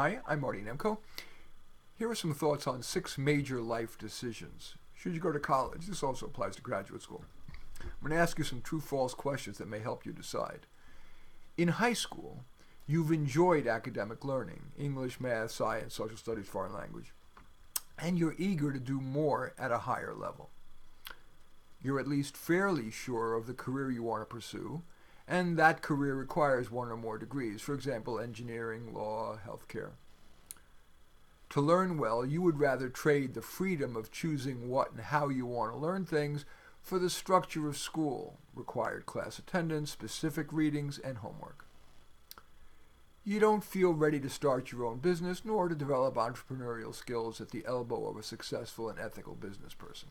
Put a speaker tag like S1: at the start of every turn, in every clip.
S1: Hi, I'm Marty Nemko. Here are some thoughts on 6 major life decisions. Should you go to college? This also applies to graduate school. I'm going to ask you some true-false questions that may help you decide. In high school, you've enjoyed academic learning, English, math, science, social studies, foreign language, and you're eager to do more at a higher level. You're at least fairly sure of the career you want to pursue, and that career requires one or more degrees, for example, engineering, law, healthcare. To learn well, you would rather trade the freedom of choosing what and how you want to learn things for the structure of school, required class attendance, specific readings, and homework. You don't feel ready to start your own business nor to develop entrepreneurial skills at the elbow of a successful and ethical business person.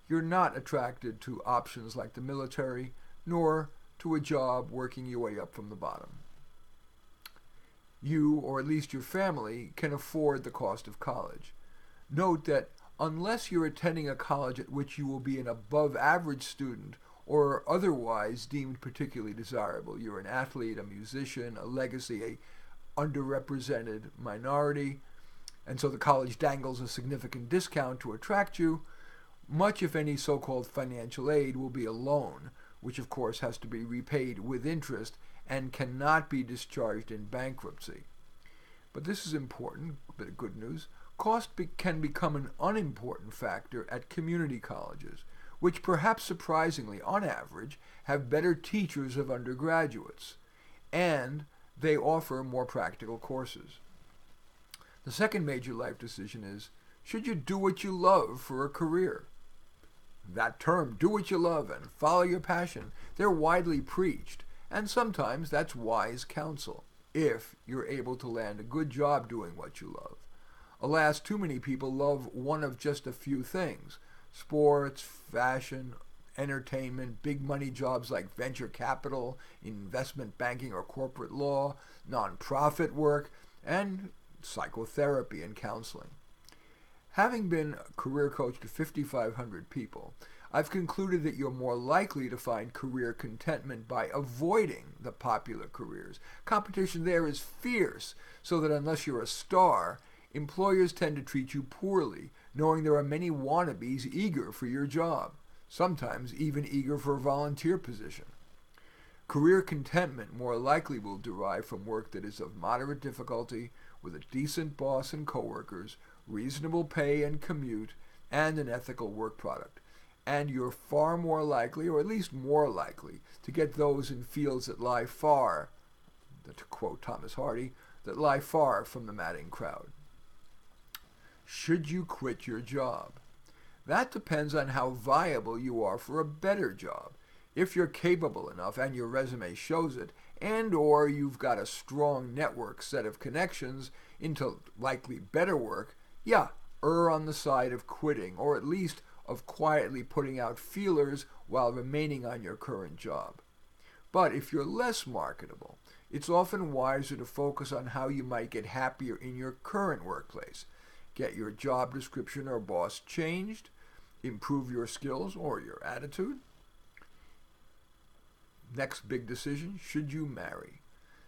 S1: You're not attracted to options like the military, nor to a job working your way up from the bottom. You, or at least your family, can afford the cost of college. Note that unless you're attending a college at which you will be an above-average student or otherwise deemed particularly desirable, you're an athlete, a musician, a legacy, a underrepresented minority, and so the college dangles a significant discount to attract you, much, if any, so-called financial aid will be a loan, which of course has to be repaid with interest and cannot be discharged in bankruptcy. But this is important, a bit of good news. Cost can become an unimportant factor at community colleges, which perhaps surprisingly, on average, have better teachers of undergraduates, and they offer more practical courses. The second major life decision is, should you do what you love for a career? That term, do what you love and follow your passion, they're widely preached, and sometimes that's wise counsel, if you're able to land a good job doing what you love. Alas, too many people love one of just a few things: sports, fashion, entertainment, big money jobs like venture capital, investment banking or corporate law, nonprofit work, and psychotherapy and counseling. Having been a career coach to 5,500 people, I've concluded that you're more likely to find career contentment by avoiding the popular careers. Competition there is fierce, so that unless you're a star, employers tend to treat you poorly, knowing there are many wannabes eager for your job, sometimes even eager for a volunteer position. Career contentment more likely will derive from work that is of moderate difficulty, with a decent boss and coworkers, reasonable pay and commute, and an ethical work product. And you're far more likely, or at least more likely, to get those in fields that lie far, to quote Thomas Hardy, that lie far from the madding crowd. Should you quit your job? That depends on how viable you are for a better job. If you're capable enough, and your resume shows it, and or you've got a strong network set of connections into likely better work, yeah, err on the side of quitting, or at least of quietly putting out feelers while remaining on your current job. But if you're less marketable, it's often wiser to focus on how you might get happier in your current workplace. Get your job description or boss changed, improve your skills or your attitude. Next big decision, should you marry?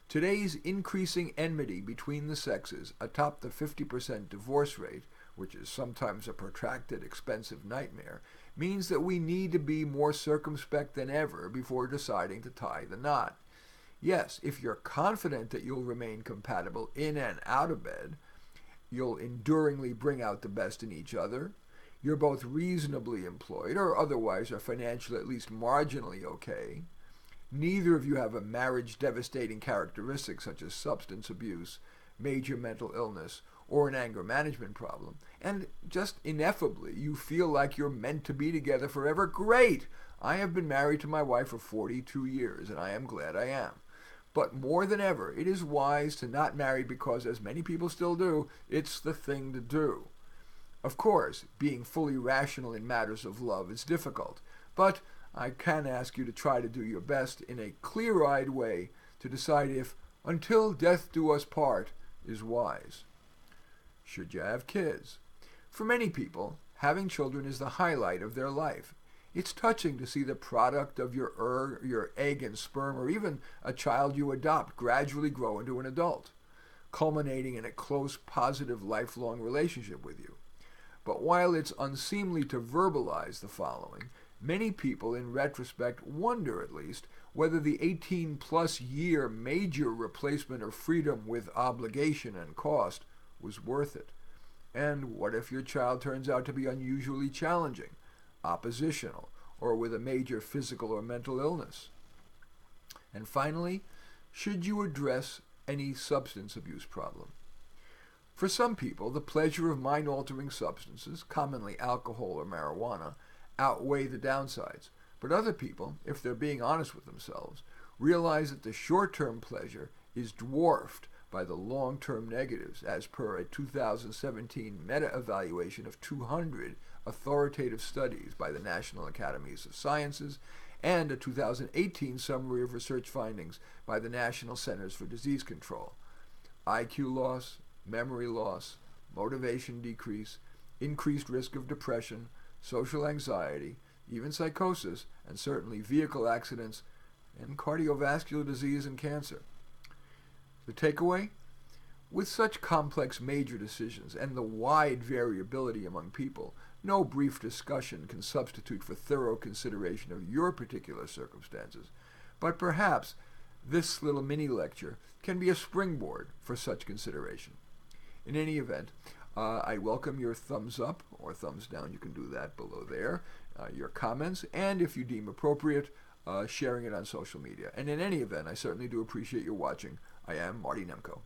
S1: Today's increasing enmity between the sexes atop the 50% divorce rate, which is sometimes a protracted, expensive nightmare, means that we need to be more circumspect than ever before deciding to tie the knot. Yes, if you're confident that you'll remain compatible in and out of bed, you'll enduringly bring out the best in each other, you're both reasonably employed or otherwise are financially at least marginally okay, neither of you have a marriage-devastating characteristic such as substance abuse, major mental illness, or an anger management problem, and just ineffably you feel like you're meant to be together forever, great! I have been married to my wife for 42 years, and I am glad I am. But more than ever, it is wise to not marry because, as many people still do, it's the thing to do. Of course, being fully rational in matters of love is difficult, but I can ask you to try to do your best in a clear-eyed way to decide if "until death do us part" is wise. Should you have kids? For many people, having children is the highlight of their life. It's touching to see the product of your egg and sperm, or even a child you adopt, gradually grow into an adult. culminating in a close, positive, lifelong relationship with you. But while it's unseemly to verbalize the following, many people, in retrospect, wonder at least whether the 18-plus year major replacement of freedom with obligation and cost was worth it. And what if your child turns out to be unusually challenging, oppositional, or with a major physical or mental illness? And finally, should you address any substance abuse problem? For some people, the pleasure of mind-altering substances, commonly alcohol or marijuana, outweigh the downsides. But other people, if they're being honest with themselves, realize that the short-term pleasure is dwarfed by the long-term negatives, as per a 2017 meta-evaluation of 200 authoritative studies by the National Academies of Sciences and a 2018 summary of research findings by the National Centers for Disease Control. IQ loss, memory loss, motivation decrease, increased risk of depression, social anxiety, even psychosis, and certainly vehicle accidents, and cardiovascular disease and cancer. The takeaway? With such complex major decisions and the wide variability among people, no brief discussion can substitute for thorough consideration of your particular circumstances. But perhaps this little mini-lecture can be a springboard for such consideration. In any event, I welcome your thumbs up or thumbs down. You can do that below there. Your comments, and if you deem appropriate, sharing it on social media. And in any event, I certainly do appreciate your watching. I am Marty Nemko.